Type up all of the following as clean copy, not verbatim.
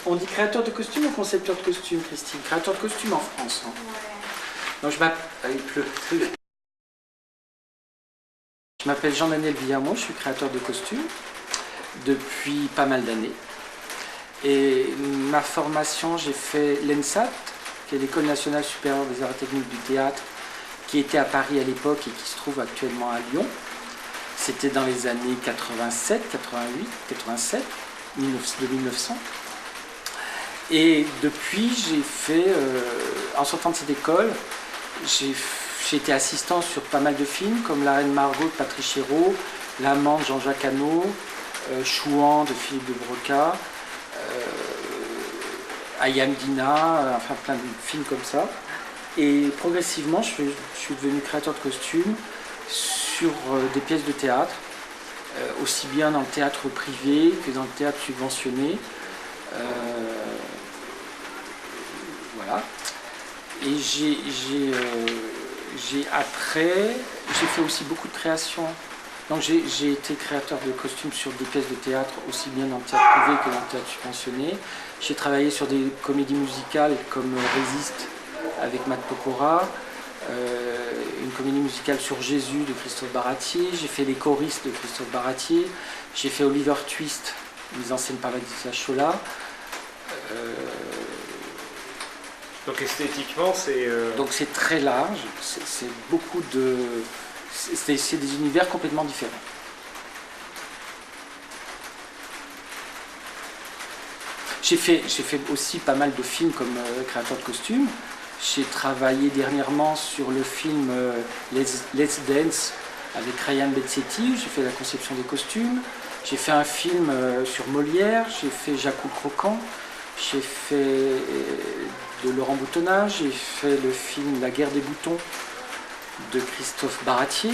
On dit créateur de costumes ou concepteur de costumes, Christine? Créateur de costumes en France. Hein. Ouais. Donc, je m'appelle Jean-Daniel Villamont, je suis créateur de costumes depuis pas mal d'années. Et ma formation, j'ai fait l'ENSAT, qui est l'École nationale supérieure des arts et techniques du théâtre, qui était à Paris à l'époque et qui se trouve actuellement à Lyon. C'était dans les années 87, 88, 87, de 1900. Et depuis, j'ai fait, en sortant de cette école, j'ai été assistant sur pas mal de films, comme La Reine Margot de Patrice Chéreau, L'Amant de Jean-Jacques Hano, Chouan de Philippe de Broca, Ayam Dina, enfin plein de films comme ça. Et progressivement, je suis devenu créateur de costumes sur des pièces de théâtre, aussi bien dans le théâtre privé que dans le théâtre subventionné. Voilà. Et après, j'ai fait aussi beaucoup de créations. Donc j'ai été créateur de costumes sur des pièces de théâtre, aussi bien dans le théâtre privé que dans le théâtre subventionné. J'ai travaillé sur des comédies musicales comme Résiste avec Matt Pokora, une comédie musicale sur Jésus de Christophe Baratier. J'ai fait Les choristes de Christophe Baratier. J'ai fait Oliver Twist, mise en scène par Ladislas Chola. Donc esthétiquement, c'est... Donc c'est très large, c'est beaucoup de... C'est des univers complètement différents. J'ai fait aussi pas mal de films comme créateur de costumes. J'ai travaillé dernièrement sur le film Let's Dance avec Ryan Bezzetti, j'ai fait la conception des costumes. J'ai fait un film sur Molière, j'ai fait Jacques le Croquant, j'ai fait de Laurent Boutonnat, j'ai fait le film La guerre des boutons de Christophe Baratier.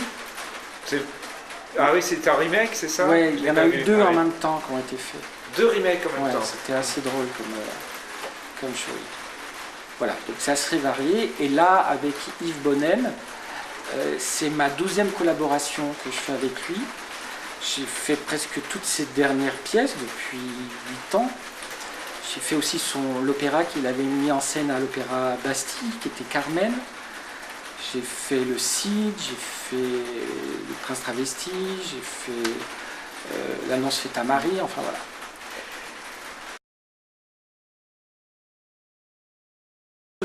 Ah oui, c'est un remake, c'est ça? Oui, il y en a eu deux en même temps qui ont été faits. Deux remakes en même temps. C'était assez drôle comme chose. Voilà, donc c'est assez varié. Et là, avec Yves Bonnem, c'est ma 12e collaboration que je fais avec lui. J'ai fait presque toutes ces dernières pièces depuis 8 ans. J'ai fait aussi l'opéra qu'il avait mis en scène à l'Opéra Bastille, qui était Carmen. J'ai fait le Cid, j'ai fait le Prince Travesti, j'ai fait l'Annonce faite à Marie, enfin voilà.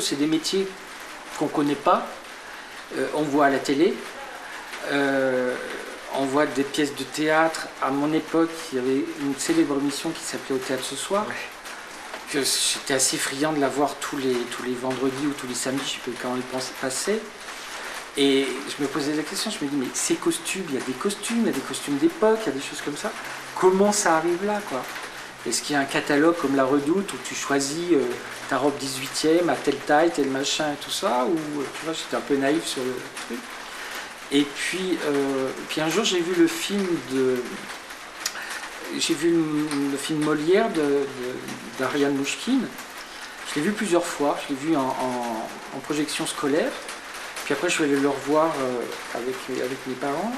C'est des métiers qu'on ne connaît pas, on voit à la télé, on voit des pièces de théâtre. À mon époque, il y avait une célèbre émission qui s'appelait Au Théâtre ce soir. Ouais. J'étais assez friand de la voir tous les vendredis ou tous les samedis, je ne sais plus quand il passait. Et je me posais la question, je me dis, mais ces costumes, il y a des costumes d'époque, il y a des choses comme ça. Comment ça arrive là, quoi? Est-ce qu'il y a un catalogue comme La Redoute où tu choisis ta robe 18e à telle taille, tel machin et tout ça? Ou tu vois, j'étais un peu naïf sur le truc. Et puis un jour, j'ai vu le film Molière d'Ariane Mouchkine. Je l'ai vu plusieurs fois, je l'ai vu en projection scolaire. Puis après, je suis allé le revoir avec mes parents.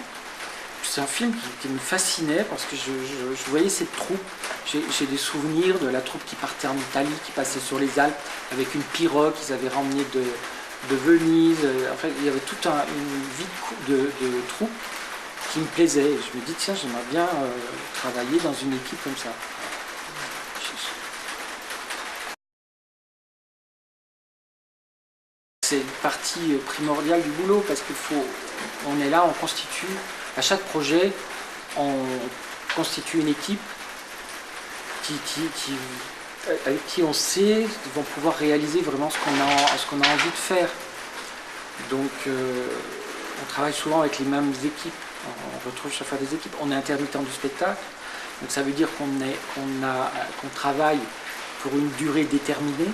C'est un film qui me fascinait parce que je voyais cette troupe. J'ai des souvenirs de la troupe qui partait en Italie, qui passait sur les Alpes avec une pirogue qu'ils avaient ramenée de Venise. Enfin, il y avait toute une vie de troupe qui me plaisait. Et je me dis, tiens, j'aimerais bien travailler dans une équipe comme ça. C'est une partie primordiale du boulot parce qu'on est là, on constitue, à chaque projet, on constitue une équipe avec qui on sait qu'ils vont pouvoir réaliser vraiment ce qu'on a envie de faire. Donc on travaille souvent avec les mêmes équipes, on retrouve chaque fois des équipes, on est intermittent du spectacle, donc ça veut dire qu'on travaille pour une durée déterminée.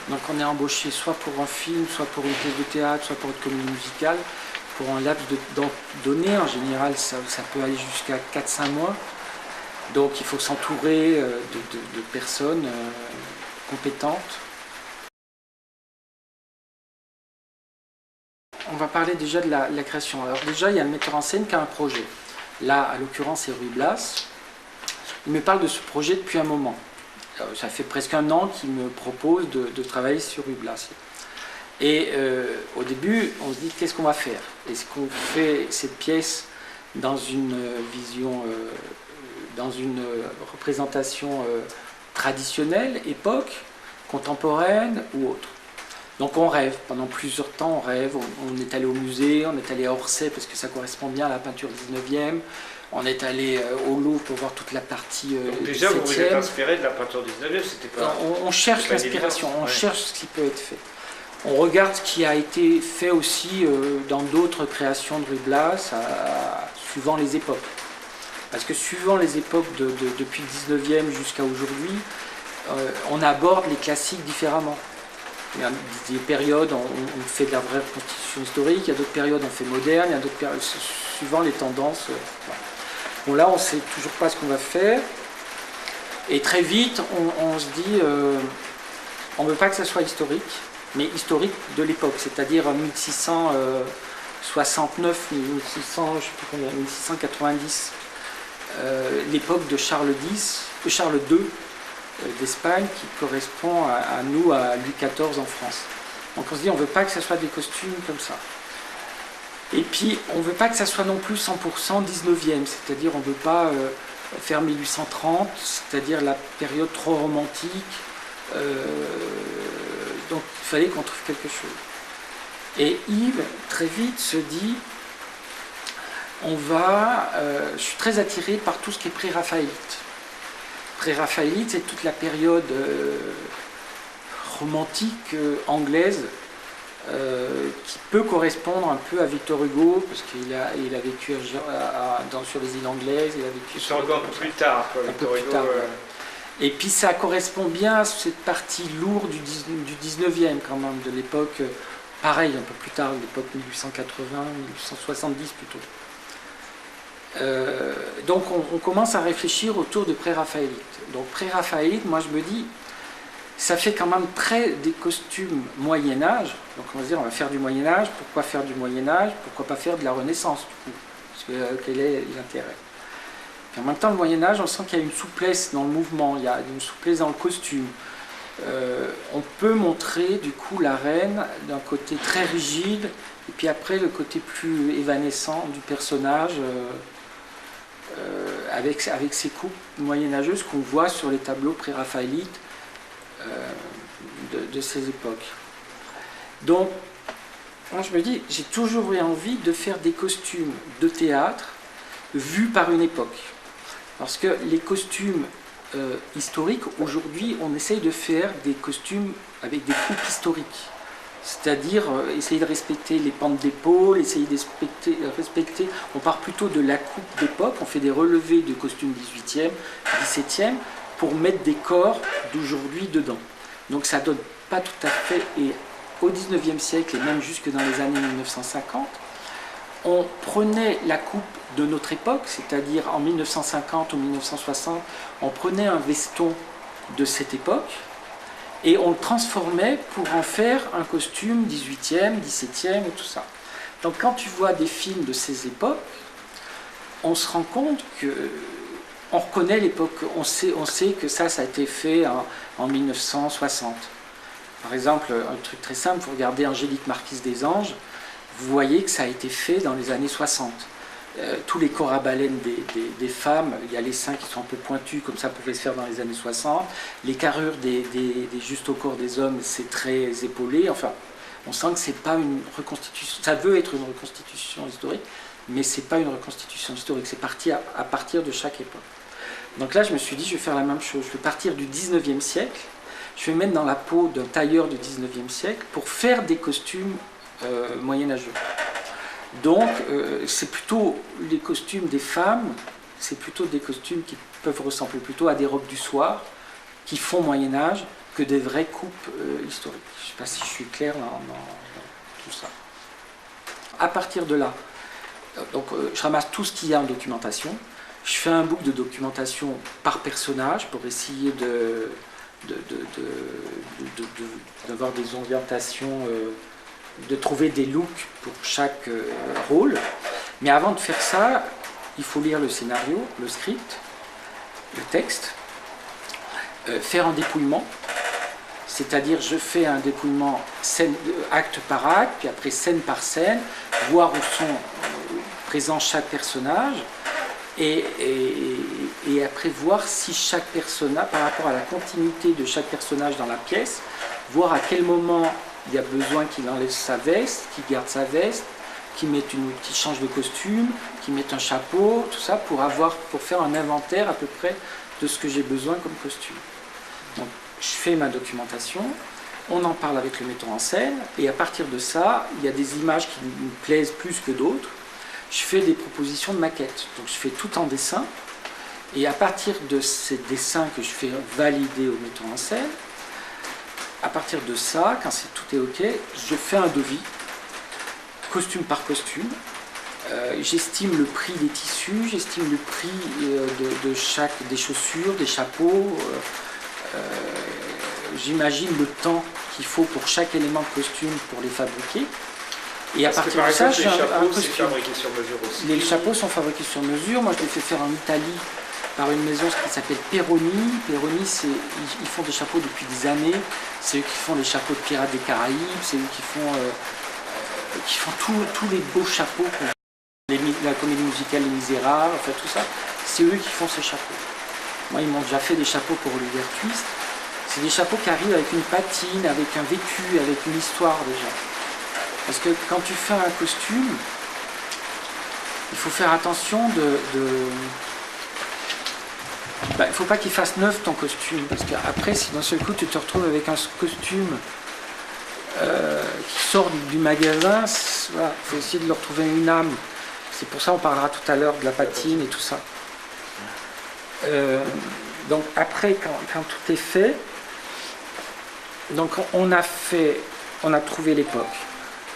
Donc on est embauché soit pour un film, soit pour une pièce de théâtre, soit pour une comédie musicale, pour un laps de temps donné. En général, ça peut aller jusqu'à 4-5 mois. Donc il faut s'entourer de personnes compétentes. On va parler déjà de la création. Alors déjà, il y a le metteur en scène qui a un projet. Là, à l'occurrence, c'est Ruy Blas. Il me parle de ce projet depuis un moment. Ça fait presque un an qu'il me propose de travailler sur Rublas. Et au début, on se dit qu'est-ce qu'on va faire? Est-ce qu'on fait cette pièce dans une vision, dans une représentation traditionnelle, époque, contemporaine ou autre? Donc on rêve, pendant plusieurs temps on rêve, on est allé au musée, on est allé à Orsay parce que ça correspond bien à la peinture 19e, on est allé au Louvre pour voir toute la partie Donc déjà 17e. vous vous êtes inspiré de la peinture 19e, c'était pas... On cherche l'inspiration, on cherche ce qui peut être fait. On regarde ce qui a été fait aussi dans d'autres créations de Rublas, suivant les époques. Parce que suivant les époques depuis le 19e jusqu'à aujourd'hui, on aborde les classiques différemment. Il y a des périodes, on fait de la vraie reconstitution historique, il y a d'autres périodes, on fait moderne, il y a d'autres périodes, suivant les tendances. Voilà. Bon, là, on ne sait toujours pas ce qu'on va faire. Et très vite, on se dit, on ne veut pas que ça soit historique, mais historique de l'époque, c'est-à-dire 1669, 1600, je sais plus combien, 1690, l'époque de Charles II d'Espagne, qui correspond à nous, à Louis XIV en France. Donc on se dit, on ne veut pas que ce soit des costumes comme ça. Et puis, on ne veut pas que ça soit non plus 100% 19e, c'est-à-dire on ne veut pas faire 1830, c'est-à-dire la période trop romantique. Donc il fallait qu'on trouve quelque chose. Et Yves, très vite, se dit, je suis très attiré par tout ce qui est pré-raphaélite. Pré-raphaélite, c'est toute la période romantique anglaise qui peut correspondre un peu à Victor Hugo, parce qu'il a vécu sur les îles anglaises, il a vécu sur un peu plus tard, quoi, Victor Hugo. Et puis ça correspond bien à cette partie lourde du 19e quand même, de l'époque, pareil, un peu plus tard, l'époque 1880, 1870 plutôt. Donc on commence à réfléchir autour de pré-raphaélite. Donc pré-raphaélite, moi je me dis, ça fait quand même très des costumes Moyen-Âge. Donc on va se dire, on va faire du Moyen-Âge. Pourquoi faire du Moyen-Âge? Pourquoi pas faire de la Renaissance du coup? Parce que quel est l'intérêt? En même temps, le Moyen-Âge, on sent qu'il y a une souplesse dans le mouvement, il y a une souplesse dans le costume. On peut montrer du coup la reine d'un côté très rigide, et puis après le côté plus évanescent du personnage, avec ses coupes moyenâgeuses qu'on voit sur les tableaux pré-raphaélites de ces époques. Donc, moi je me dis, j'ai toujours eu envie de faire des costumes de théâtre vus par une époque. Parce que les costumes historiques, aujourd'hui, on essaye de faire des costumes avec des coupes historiques. C'est-à-dire essayer de respecter les pentes d'épaule, essayer de respecter, on part plutôt de la coupe d'époque, on fait des relevés de costumes 18e, 17e, pour mettre des corps d'aujourd'hui dedans. Donc ça ne donne pas tout à fait, et au 19e siècle, et même jusque dans les années 1950, on prenait la coupe de notre époque, c'est-à-dire en 1950 ou 1960, on prenait un veston de cette époque et on le transformait pour en faire un costume 18e, 17e et tout ça. Donc quand tu vois des films de ces époques, on se rend compte que on reconnaît l'époque, on sait que ça a été fait en 1960. Par exemple, un truc très simple, vous regardez Angélique Marquise des Anges, vous voyez que ça a été fait dans les années 60. Tous les corps à baleine des femmes, il y a les seins qui sont un peu pointus, comme ça pouvait se faire dans les années 60. Les carrures des justes au corps des hommes, c'est très épaulé. Enfin, on sent que c'est pas une reconstitution. Ça veut être une reconstitution historique, mais c'est pas une reconstitution historique. C'est parti à partir de chaque époque. Donc là, je me suis dit, je vais faire la même chose. Je vais partir du 19e siècle. Je vais me mettre dans la peau d'un tailleur du 19e siècle pour faire des costumes moyenâgeux. Donc, c'est plutôt les costumes des femmes, c'est plutôt des costumes qui peuvent ressembler plutôt à des robes du soir, qui font Moyen-Âge, que des vraies coupes historiques. Je ne sais pas si je suis clair dans tout ça. À partir de là, donc, je ramasse tout ce qu'il y a en documentation, je fais un book de documentation par personnage pour essayer d'avoir des orientations, de trouver des looks pour chaque rôle. Mais avant de faire ça, il faut lire le scénario, le script, le texte. faire un dépouillement, c'est-à-dire je fais un dépouillement acte par acte, puis après scène par scène, voir où sont présents chaque personnage, et après voir si chaque personnage, par rapport à la continuité de chaque personnage dans la pièce, voir à quel moment il y a besoin qu'il enlève sa veste, qu'il garde sa veste, qu'il change de costume, qu'il mette un chapeau, tout ça pour faire un inventaire à peu près de ce que j'ai besoin comme costume. Donc je fais ma documentation, on en parle avec le metteur en scène, et à partir de ça, il y a des images qui me plaisent plus que d'autres. Je fais des propositions de maquettes, donc je fais tout en dessin, et à partir de ces dessins que je fais valider au metteur en scène, à partir de ça, quand tout est ok, je fais un devis, costume par costume. J'estime le prix des tissus, j'estime le prix des chaussures, des chapeaux. J'imagine le temps qu'il faut pour chaque élément de costume pour les fabriquer. Et à partir de ça, j'ai un costume. Fabriqué sur mesure aussi. Les chapeaux sont fabriqués sur mesure. Moi, je les fais faire en Italie par une maison qui s'appelle Peroni. Peroni, ils font des chapeaux depuis des années. C'est eux qui font les chapeaux de Pirates des Caraïbes. C'est eux qui font tous les beaux chapeaux, la comédie musicale Les Misérables, enfin tout ça. C'est eux qui font ces chapeaux. Moi, ils m'ont déjà fait des chapeaux pour Oliver Twist. C'est des chapeaux qui arrivent avec une patine, avec un vécu, avec une histoire déjà. Parce que quand tu fais un costume, il faut faire attention il ne faut pas qu'il fasse neuf ton costume, parce qu'après, si d'un seul coup tu te retrouves avec un costume qui sort du magasin, il faut essayer de leur trouver une âme. C'est pour ça qu'on parlera tout à l'heure de la patine et tout ça. Donc après, quand tout est fait, donc on a trouvé l'époque,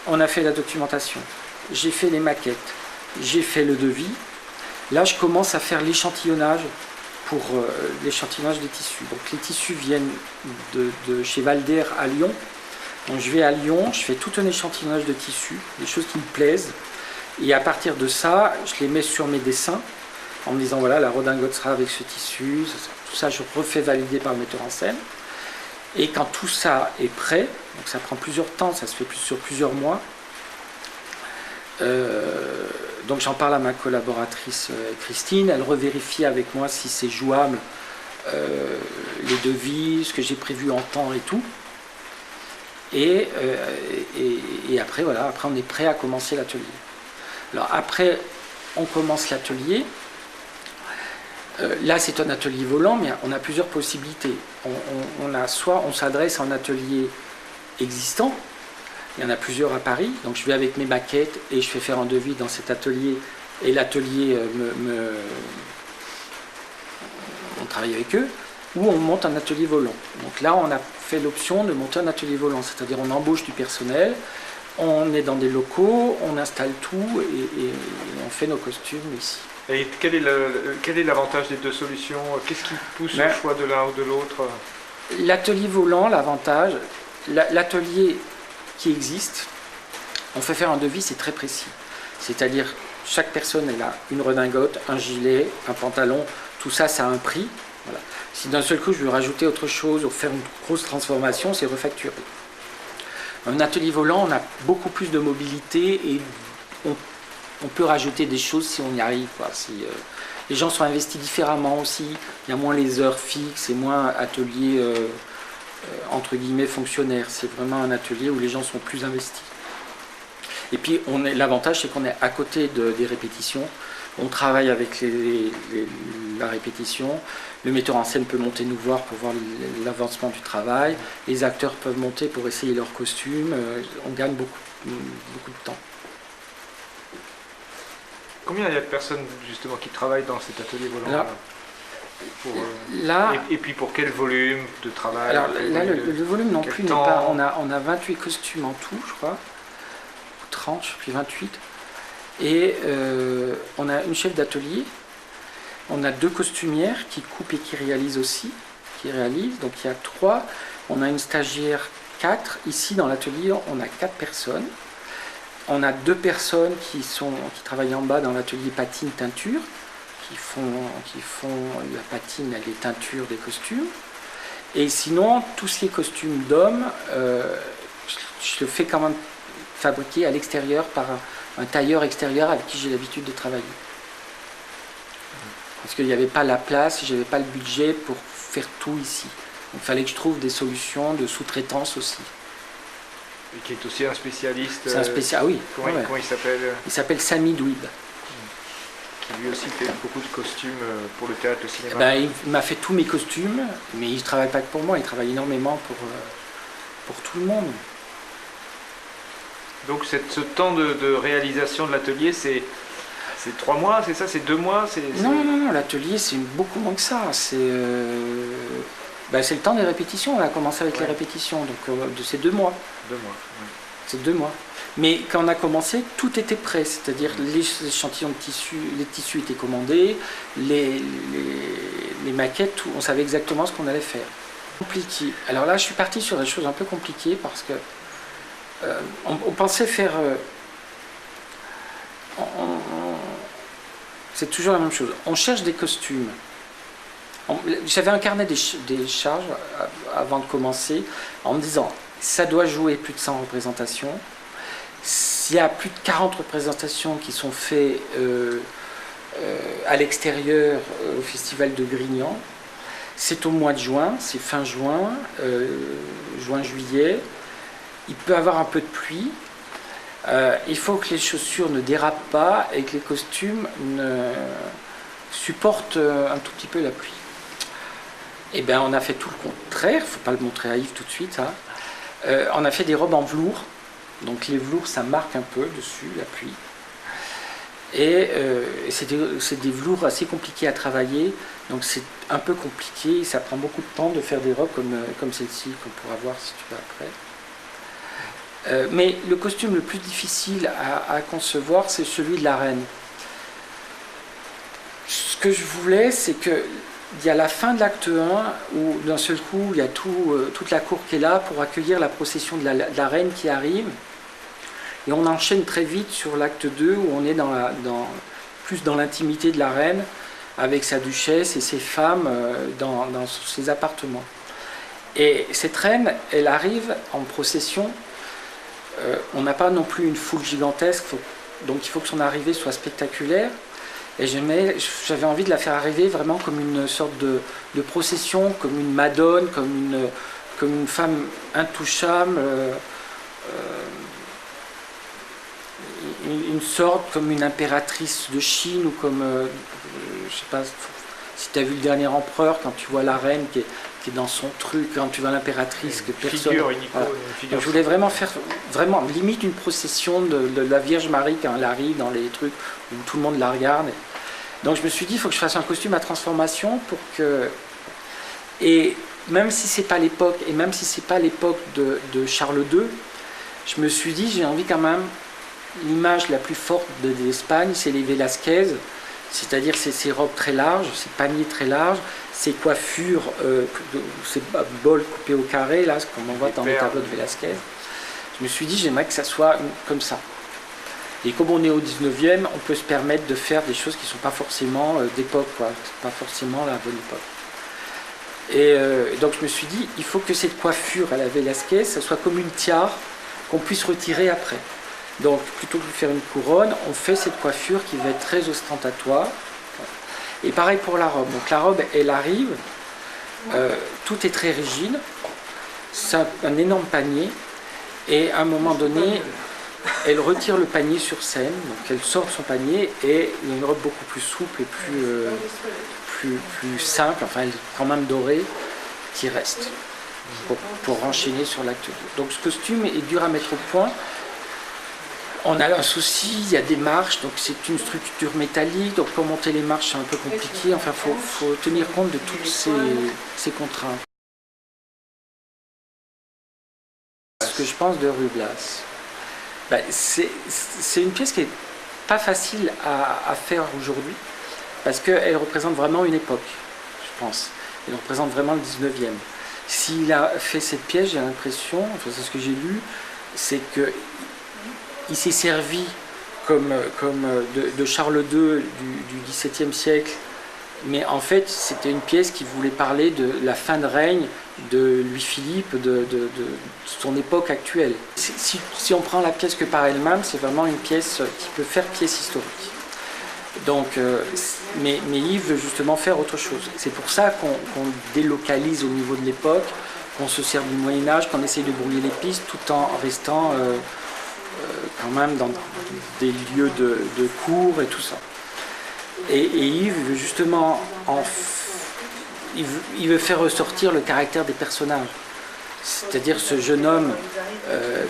on a fait la documentation, j'ai fait les maquettes, j'ai fait le devis. Là, je commence à faire l'échantillonnage pour l'échantillonnage des tissus. Donc les tissus viennent de chez Valder à Lyon. Donc je vais à Lyon, je fais tout un échantillonnage de tissus, des choses qui me plaisent. Et à partir de ça, je les mets sur mes dessins en me disant voilà, la redingote sera avec ce tissu. Tout ça, je refais valider par le metteur en scène. Et quand tout ça est prêt, donc ça prend plusieurs temps, ça se fait sur plusieurs mois. Donc j'en parle à ma collaboratrice Christine, elle revérifie avec moi si c'est jouable, les devis, ce que j'ai prévu en temps et tout. Et après, voilà, après on est prêt à commencer l'atelier. Alors après, on commence l'atelier. Là, c'est un atelier volant, mais on a plusieurs possibilités. Soit on s'adresse à un atelier existant, il y en a plusieurs à Paris, donc je vais avec mes maquettes et je fais faire un devis dans cet atelier, et l'atelier on travaille avec eux, ou on monte un atelier volant. Donc là, on a fait l'option de monter un atelier volant, c'est-à-dire on embauche du personnel, on est dans des locaux, on installe tout et on fait nos costumes ici. Et quel est l'avantage des deux solutions? Qu'est-ce qui pousse au choix de l'un ou de l'autre? L'atelier volant, l'avantage, l'atelier qui existe, on fait faire un devis, c'est très précis. C'est-à-dire, chaque personne, elle a une redingote, un gilet, un pantalon, tout ça, ça a un prix. Voilà. Si d'un seul coup, je veux rajouter autre chose ou faire une grosse transformation, c'est refacturé. Un atelier volant, on a beaucoup plus de mobilité et on peut rajouter des choses si on y arrive. Les gens sont investis différemment aussi, il y a moins les heures fixes et moins atelier entre guillemets fonctionnaire. C'est vraiment un atelier où les gens sont plus investis. Et puis l'avantage, c'est qu'on est à côté des répétitions, on travaille avec la répétition, le metteur en scène peut monter nous voir pour voir l'avancement du travail, les acteurs peuvent monter pour essayer leur costume, on gagne beaucoup de temps. Combien il y a de personnes justement qui travaillent dans cet atelier volant et puis pour quel volume de travail? Alors là, le volume non plus n'est pas... On a 28 costumes en tout, je crois, 30, puis 28. Et on a une chef d'atelier, on a 2 costumières qui coupent et qui réalisent aussi, donc il y a 3. On a une stagiaire 4, ici dans l'atelier on a 4 personnes. On a 2 personnes qui travaillent en bas dans l'atelier patine-teinture, qui font la patine et les teintures des costumes. Et sinon, tout ce qui est costume d'homme, je le fais quand même fabriquer à l'extérieur par un tailleur extérieur avec qui j'ai l'habitude de travailler. Parce qu'il n'y avait pas la place, je n'avais pas le budget pour faire tout ici. Donc il fallait que je trouve des solutions de sous-traitance aussi. Et qui est aussi un spécialiste. C'est un spécialiste, oui. Comment il s'appelle? Il s'appelle Sami Douib. Qui lui aussi fait beaucoup de costumes pour le théâtre, le cinéma. Il m'a fait tous mes costumes, mais il ne travaille pas que pour moi, il travaille énormément pour tout le monde. Donc ce temps de réalisation de l'atelier, c'est 3 mois, c'est ça? C'est 2 mois? Non, l'atelier c'est beaucoup moins que ça. C'est le temps des répétitions, on a commencé avec les répétitions, donc de ces 2 mois. 2 mois, oui. C'est 2 mois. Mais quand on a commencé, tout était prêt, c'est-à-dire les échantillons de tissus, les tissus étaient commandés, les maquettes, tout, on savait exactement ce qu'on allait faire. Compliqué. Alors là, je suis parti sur des choses un peu compliquées parce que on pensait faire... c'est toujours la même chose. On cherche des costumes. J'avais un carnet des charges avant de commencer en me disant ça doit jouer plus de 100 représentations. S'il y a plus de 40 représentations qui sont faites à l'extérieur au festival de Grignan, c'est au mois de juin, c'est fin juin, juin-juillet. Il peut y avoir un peu de pluie. Il faut que les chaussures ne dérapent pas et que les costumes supportent un tout petit peu la pluie. Et bien on a fait tout le contraire, il ne faut pas le montrer à Yves tout de suite. On a fait des robes en velours, donc les velours ça marque un peu dessus la pluie. Et c'est des velours assez compliqués à travailler, donc c'est un peu compliqué, ça prend beaucoup de temps de faire des robes comme celle-ci qu'on pourra voir si tu veux après. Mais le costume le plus difficile à concevoir, c'est celui de la reine. Ce que je voulais, c'est qu'il y a la fin de l'acte 1, où d'un seul coup, il y a toute la cour qui est là pour accueillir la procession de la reine qui arrive. Et on enchaîne très vite sur l'acte 2, où on est plus dans l'intimité de la reine, avec sa duchesse et ses femmes dans ses appartements. Et cette reine, elle arrive en procession. On n'a pas non plus une foule gigantesque, donc il faut que son arrivée soit spectaculaire. Et j'avais envie de la faire arriver vraiment comme une sorte de procession, comme une madone, comme une femme intouchable, une sorte comme une impératrice de Chine, ou comme, je sais pas si tu as vu le dernier empereur, quand tu vois la reine qui est dans son truc, quand tu vois l'impératrice, que personne... Figure, une icône, voilà. Donc, je voulais vraiment faire limite une procession de la Vierge Marie quand elle arrive dans les trucs où tout le monde la regarde. Donc je me suis dit, il faut que je fasse un costume à transformation pour que... Et même si c'est pas l'époque, et même si c'est pas l'époque de Charles II, je me suis dit, j'ai envie quand même, l'image la plus forte de l'Espagne, c'est les Velasquez, c'est-à-dire ces robes très larges, ces paniers très larges, ces coiffures, ces bols coupés au carré, là, comme on voit dans le tableau de Velasquez. Je me suis dit, j'aimerais que ça soit comme ça. Et comme on est au 19e, on peut se permettre de faire des choses qui ne sont pas forcément d'époque, pas forcément la bonne époque. Et donc je me suis dit, il faut que cette coiffure à la Velasquez, ça soit comme une tiare qu'on puisse retirer après. Donc plutôt que de faire une couronne, on fait cette coiffure qui va être très ostentatoire. Et pareil pour la robe. Donc la robe, elle arrive, tout est très rigide, c'est un énorme panier, et à un moment donné, elle retire le panier sur scène, donc elle sort de son panier, et il y a une robe beaucoup plus souple et plus simple, enfin elle est quand même dorée, qui reste pour enchaîner sur l'acte 2. Donc ce costume est dur à mettre au point. On a un souci, il y a des marches, donc c'est une structure métallique, donc pour monter les marches c'est un peu compliqué, enfin il faut tenir compte de toutes ces contraintes. Ce que je pense de Ruy-Blas, c'est une pièce qui n'est pas facile à faire aujourd'hui, parce qu'elle représente vraiment une époque, je pense. Elle représente vraiment le 19e. S'il a fait cette pièce, j'ai l'impression, enfin c'est ce que j'ai lu, c'est qu'il s'est servi comme de Charles II du XVIIe siècle, mais en fait c'était une pièce qui voulait parler de la fin de règne Louis-Philippe, de son époque actuelle. Si on prend la pièce que par elle-même, c'est vraiment une pièce qui peut faire pièce historique. Donc, mais Yves veut justement faire autre chose. C'est pour ça qu'on délocalise au niveau de l'époque, qu'on se sert du Moyen-Âge, qu'on essaye de brouiller les pistes tout en restant quand même dans des lieux de cours et tout ça. Et Yves veut justement il veut faire ressortir le caractère des personnages. C'est-à-dire ce jeune homme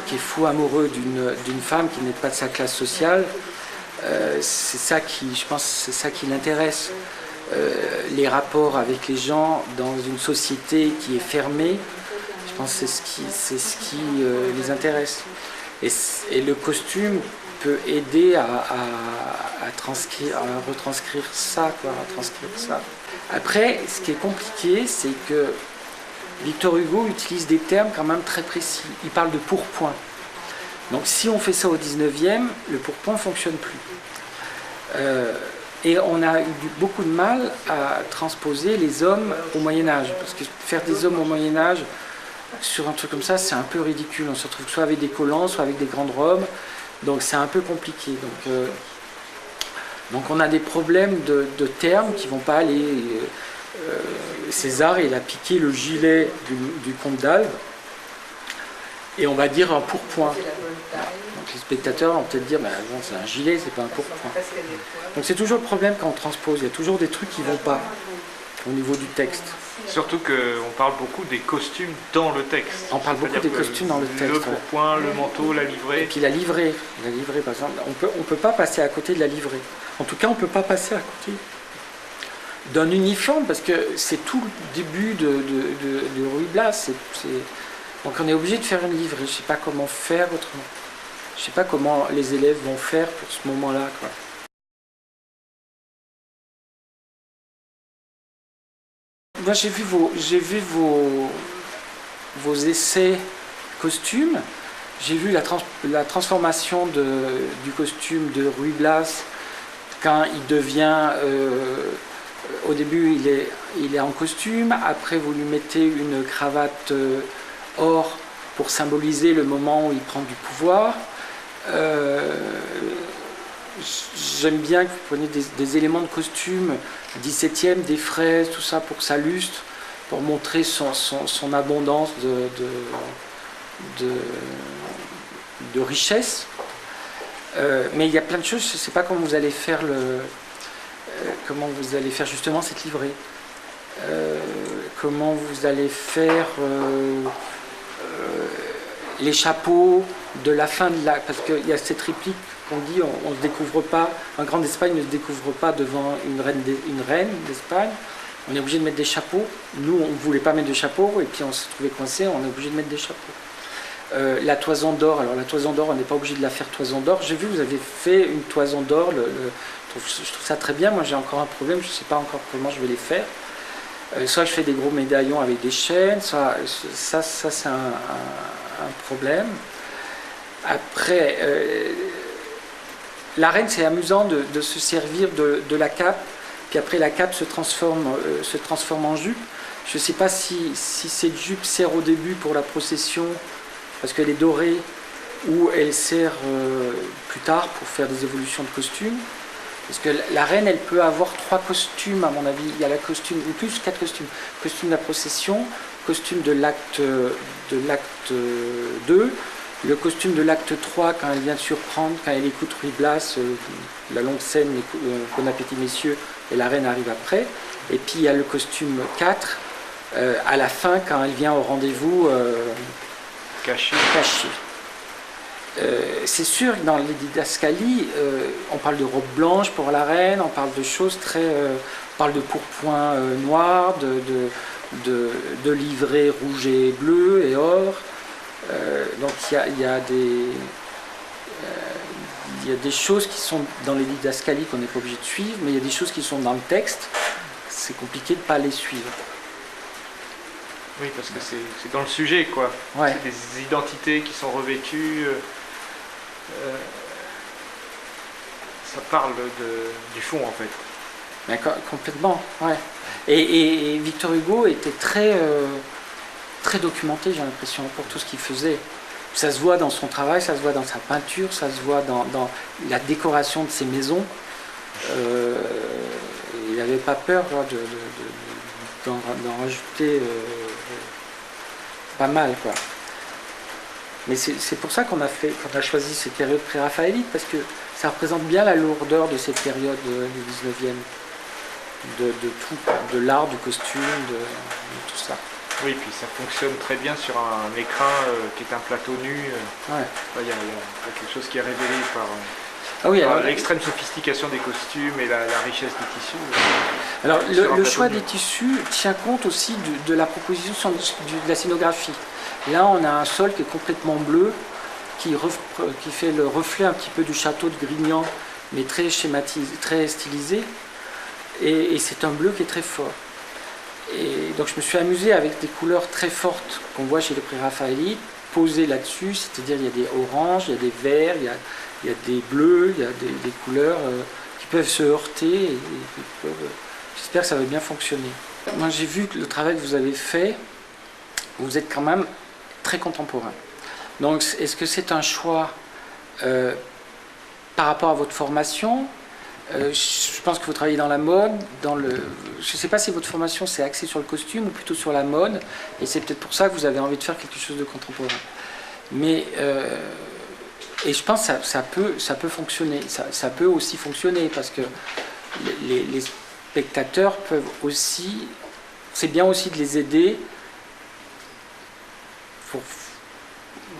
qui est fou amoureux d'une femme qui n'est pas de sa classe sociale, c'est ça qui, je pense, c'est ça qui l'intéresse. Les rapports avec les gens dans une société qui est fermée, je pense que c'est ce qui les intéresse. Et le costume peut aider à retranscrire ça, quoi, à transcrire ça. Après, ce qui est compliqué, c'est que Victor Hugo utilise des termes quand même très précis. Il parle de pourpoint. Donc si on fait ça au 19e, le pourpoint ne fonctionne plus. Et on a eu beaucoup de mal à transposer les hommes au Moyen-Âge. Parce que faire des hommes au Moyen-Âge, sur un truc comme ça, c'est un peu ridicule. On se retrouve soit avec des collants, soit avec des grandes robes. Donc c'est un peu compliqué. Donc on a des problèmes de termes qui ne vont pas aller. César, il a piqué le gilet du comte d'Albe, et on va dire un pourpoint. Donc les spectateurs vont peut-être dire, bon, c'est un gilet, c'est pas un pourpoint. Donc c'est toujours le problème quand on transpose, il y a toujours des trucs qui ne vont pas au niveau du texte. Surtout qu'on parle beaucoup des costumes dans le texte. On parle beaucoup des costumes dans le texte. Le pourpoint, le manteau, la livrée. Et puis la livrée par exemple, on peut pas passer à côté de la livrée. En tout cas, on ne peut pas passer à côté d'un uniforme, parce que c'est tout le début de Ruy Blas. Donc on est obligé de faire une livrée. Je ne sais pas comment faire autrement. Je ne sais pas comment les élèves vont faire pour ce moment-là, quoi. Moi, j'ai vu vos essais costumes. J'ai vu la transformation du costume de Ruy Blas quand il devient... au début, il est en costume. Après, vous lui mettez une cravate or pour symboliser le moment où il prend du pouvoir. J'aime bien que vous preniez des éléments de costume 17e, des fraises, tout ça, pour que ça lustre, pour montrer son abondance de richesse. Mais il y a plein de choses, je ne sais pas comment vous allez faire justement cette livrée. Comment vous allez faire les chapeaux de la fin de la... Parce qu'il y a cette réplique qu'on dit, on ne se découvre pas, un grand d'Espagne ne se découvre pas devant une reine d'Espagne. On est obligé de mettre des chapeaux. Nous, on ne voulait pas mettre de chapeaux, et puis on s'est trouvé coincé, on est obligé de mettre des chapeaux. La toison d'or, alors la toison d'or, on n'est pas obligé de la faire toison d'or. J'ai vu, vous avez fait une toison d'or, je trouve ça très bien. Moi, j'ai encore un problème, je ne sais pas encore comment je vais les faire. Soit je fais des gros médaillons avec des chaînes, soit ça c'est un problème. Après, la reine, c'est amusant de se servir de la cape, puis après la cape se transforme en jupe. Je ne sais pas si cette jupe sert au début pour la procession, parce qu'elle est dorée, ou elle sert plus tard pour faire des évolutions de costumes. Parce que la reine, elle peut avoir 3 costumes, à mon avis. Il y a la costume, ou plus 4 costumes. Costume de la procession, costume de l'acte 2, le costume de l'acte 3 quand elle vient de surprendre, quand elle écoute Ruy Blas, la longue scène, Bon appétit messieurs, et la reine arrive après. Et puis il y a le costume 4, à la fin, quand elle vient au rendez-vous caché. C'est sûr que dans les didascalies, on parle de robe blanche pour la reine, on parle de choses très... on parle de pourpoint noir, de livrée rouge et bleu et or. Donc il y a des choses qui sont dans les didascalies qu'on n'est pas obligé de suivre, mais il y a des choses qui sont dans le texte, c'est compliqué de ne pas les suivre. Oui, parce que c'est dans le sujet, quoi. Ouais. C'est des identités qui sont revêtues. Ça parle du fond, en fait. Mais complètement, ouais. Et Victor Hugo était très... très documenté, j'ai l'impression, pour tout ce qu'il faisait. Ça se voit dans son travail, ça se voit dans sa peinture, ça se voit dans la décoration de ses maisons. Il n'avait pas peur d'en rajouter pas mal, quoi. Mais c'est pour ça qu'on a choisi cette période pré-raphaélite, parce que ça représente bien la lourdeur de cette période du 19e, de tout, de l'art, du costume, de tout ça. Oui, puis ça fonctionne très bien sur un écrin qui est un plateau nu. Ouais. Il y a quelque chose qui est révélé par l'extrême sophistication des costumes et la richesse des tissus. Alors le choix des tissus tient compte aussi de la proposition de la scénographie. Là, on a un sol qui est complètement bleu, qui fait le reflet un petit peu du château de Grignan, mais très schématisé, très stylisé. Et c'est un bleu qui est très fort. Et donc je me suis amusé avec des couleurs très fortes qu'on voit chez les pré-raphaélites, posées là-dessus, c'est-à-dire il y a des oranges, il y a des verts, il y a des bleus, il y a des couleurs qui peuvent se heurter. J'espère que ça va bien fonctionner. Moi j'ai vu que le travail que vous avez fait, vous êtes quand même très contemporain. Donc est-ce que c'est un choix par rapport à votre formation? Je pense que vous travaillez dans la mode, je ne sais pas si votre formation s'est axée sur le costume ou plutôt sur la mode, et c'est peut-être pour ça que vous avez envie de faire quelque chose de contemporain. Mais, et je pense que ça peut fonctionner, ça peut aussi fonctionner, parce que les spectateurs peuvent aussi, c'est bien aussi de les aider pour,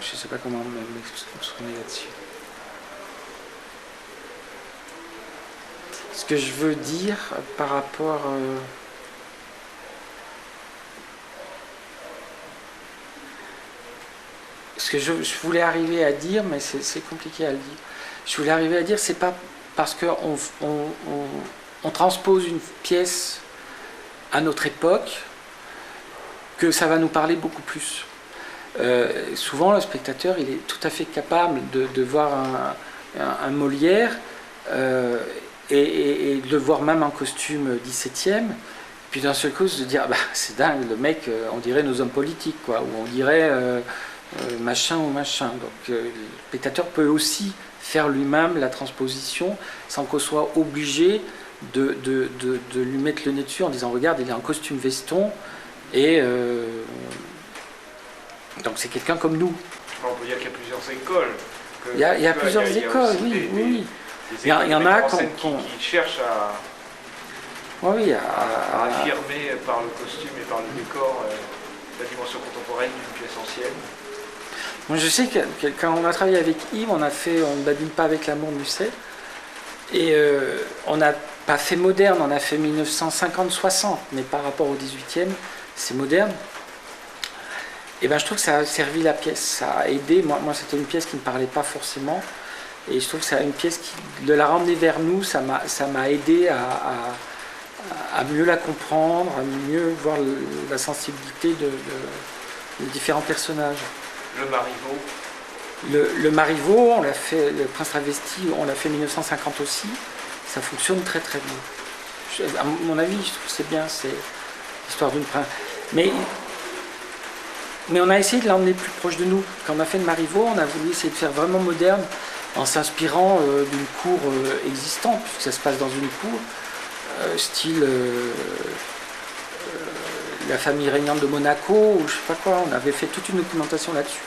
je ne sais pas comment m'exprimer là-dessus. Ce que je veux dire par rapport... ce que je voulais arriver à dire, mais c'est compliqué à le dire. Je voulais arriver à dire, c'est pas parce qu'on on transpose une pièce à notre époque que ça va nous parler beaucoup plus. Souvent, le spectateur, il est tout à fait capable de voir un Molière et de le voir même en costume 17e, puis d'un seul coup se dire bah, c'est dingue, le mec, on dirait nos hommes politiques, quoi, ou on dirait machin ou machin. Donc le spectateur peut aussi faire lui-même la transposition sans qu'on soit obligé de lui mettre le nez dessus en disant regarde, il est en costume veston et donc c'est quelqu'un comme nous. On peut dire qu'il y a plusieurs écoles. Il y a plusieurs écoles, oui. Il y en a qui cherchent à affirmer par le costume et par le décor la dimension contemporaine d'une pièce ancienne. Moi, je sais que quand on a travaillé avec Yves, on ne badine pas avec l'amour Musset, et on n'a pas fait moderne, on a fait 1950-60, mais par rapport au 18e, c'est moderne. Et ben, je trouve que ça a servi la pièce, ça a aidé. Moi c'était une pièce qui ne me parlait pas forcément, et je trouve que c'est une pièce de la ramener vers nous, ça m'a aidé à mieux la comprendre, à mieux voir la sensibilité des différents personnages. Le Marivaux. Le Marivaux, on l'a fait, le Prince Travesti, on l'a fait en 1950 aussi, ça fonctionne très très bien. À mon avis, je trouve que c'est bien, c'est l'histoire d'une princesse. Mais on a essayé de l'emmener plus proche de nous. Quand on a fait le Marivaux, on a voulu essayer de faire vraiment moderne en s'inspirant d'une cour existante, puisque ça se passe dans une cour, style la famille régnante de Monaco, ou je sais pas quoi. On avait fait toute une documentation là-dessus.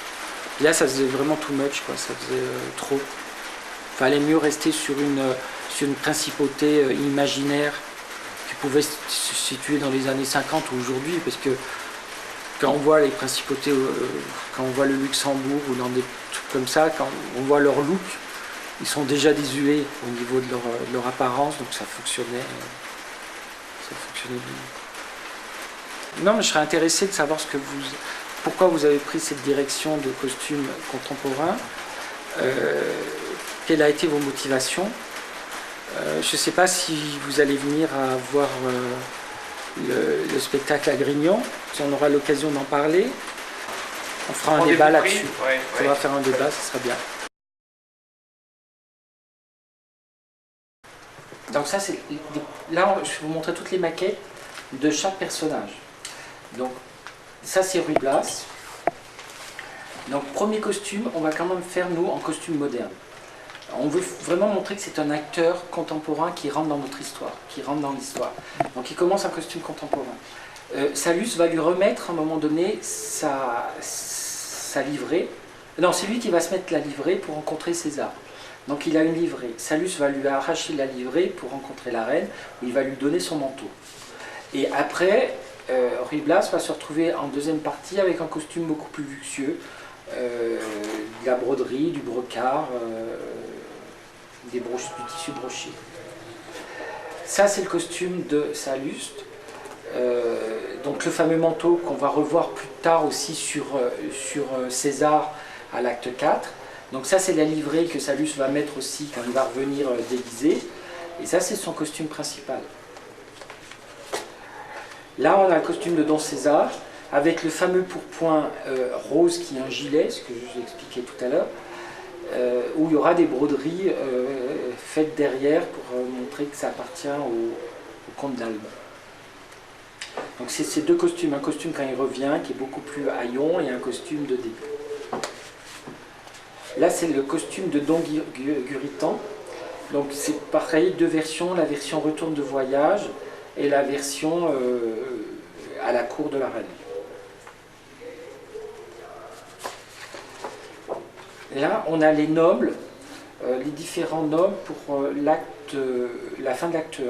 Et là, ça faisait vraiment too much, quoi. Ça faisait trop. Il fallait mieux rester sur une principauté imaginaire qui pouvait se situer dans les années 50 ou aujourd'hui, parce que quand on voit les principautés, quand on voit le Luxembourg ou dans des trucs comme ça, quand on voit leur look, ils sont déjà désuets au niveau de leur apparence, donc ça fonctionnait bien. Non, mais je serais intéressé de savoir pourquoi vous avez pris cette direction de costume contemporain, quelles a été vos motivations. Je ne sais pas si vous allez venir à voir le spectacle à Grignan, si on aura l'occasion d'en parler. On fera un débat là-dessus. On va faire un débat, ce sera bien. Donc ça, là, je vais vous montrer toutes les maquettes de chaque personnage. Donc, Ça c'est Ruy Blas. Donc premier costume, on va quand même faire nous en costume moderne. On veut vraiment montrer que c'est un acteur contemporain qui rentre dans notre histoire, qui rentre dans l'histoire. Donc il commence en costume contemporain. Sallust va lui remettre à un moment donné sa livrée. Non, c'est lui qui va se mettre la livrée pour rencontrer César. Donc il a une livrée. Sallust va lui arracher la livrée pour rencontrer la reine, où il va lui donner son manteau. Et après, Ruy Blas va se retrouver en deuxième partie avec un costume beaucoup plus luxueux, de la broderie, du brocart, du tissu broché. Ça c'est le costume de Sallust. Donc le fameux manteau qu'on va revoir plus tard aussi sur César à l'acte 4. Donc ça c'est la livrée que Sallust va mettre aussi quand il va revenir déguisé. Et ça c'est son costume principal. Là on a le costume de Don César avec le fameux pourpoint rose qui est un gilet, ce que je vous expliquais tout à l'heure, où il y aura des broderies faites derrière pour montrer que ça appartient au comte d'Albe. Donc c'est ces deux costumes, un costume quand il revient qui est beaucoup plus haillon et un costume de début. Là c'est le costume de Don Guritan. Donc c'est pareil, deux versions, la version retourne de voyage et la version à la cour de la reine. Là on a les nobles, les différents nobles pour la fin de l'acte 1.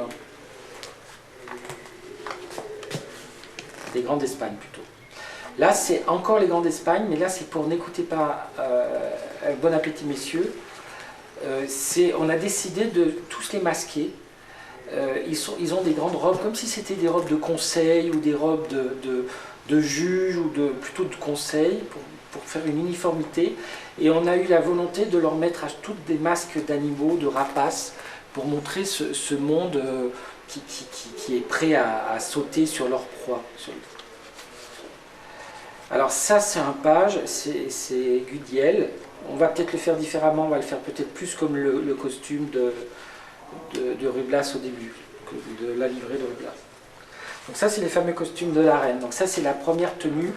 Les Grands d'Espagne plutôt. Là c'est encore les Grands d'Espagne, mais là c'est pour n'écoutez pas bon appétit messieurs. On a décidé de tous les masquer. Ils ont des grandes robes, comme si c'était des robes de conseil ou des robes de juge ou plutôt de conseil pour faire une uniformité. Et on a eu la volonté de leur mettre à toutes des masques d'animaux, de rapaces, pour montrer ce monde qui est prêt à sauter sur leur proie. Alors ça c'est un page, c'est Gudiel. On va peut-être le faire différemment, on va le faire peut-être plus comme le costume de Ruy Blas au début, de la livrée de Ruy Blas. Donc ça c'est les fameux costumes de la reine. Donc ça c'est la première tenue,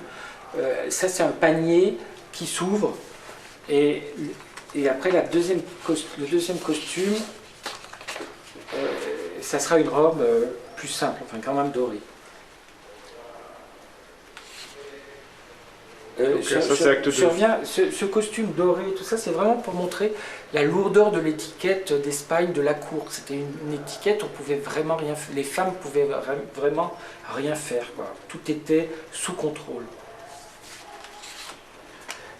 ça c'est un panier qui s'ouvre et après le deuxième costume, ça sera une robe plus simple, enfin quand même dorée. Je reviens, ce costume doré, tout ça, c'est vraiment pour montrer la lourdeur de l'étiquette d'Espagne de la cour. C'était une étiquette, on pouvait vraiment rien faire, les femmes pouvaient vraiment rien faire, quoi. Tout était sous contrôle.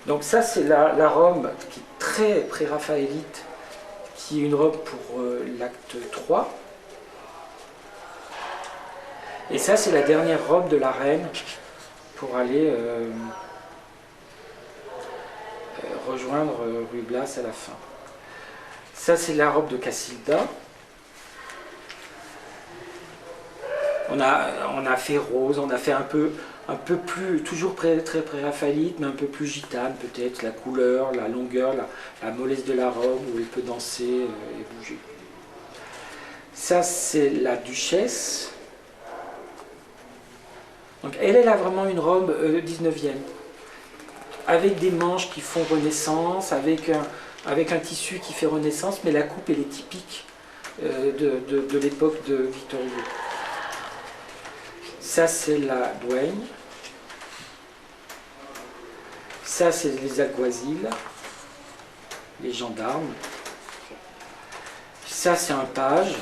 Donc ça, c'est la robe qui est très pré-raphaélite, qui est une robe pour l'acte 3. Et ça, c'est la dernière robe de la reine pour aller rejoindre Ruy Blas à la fin. Ça c'est la robe de Casilda. On a fait rose, on a fait un peu plus, toujours très pré-raphaélite, mais un peu plus gitane peut-être, la couleur, la longueur, la mollesse de la robe où elle peut danser et bouger. Ça c'est la duchesse. Donc elle a vraiment une robe 19e. Avec des manches qui font Renaissance, avec un tissu qui fait Renaissance, mais la coupe elle est typique de l'époque de Victor Hugo. Ça c'est la douaine. Ça c'est les alguazils, les gendarmes. Ça c'est un page.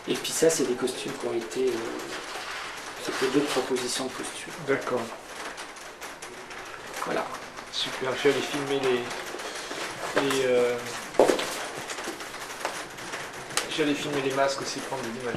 Et puis ça c'est des costumes qui ont été... C'était d'autres propositions de costumes. D'accord. Voilà. Super, je suis allé filmer les masques aussi, prendre des images.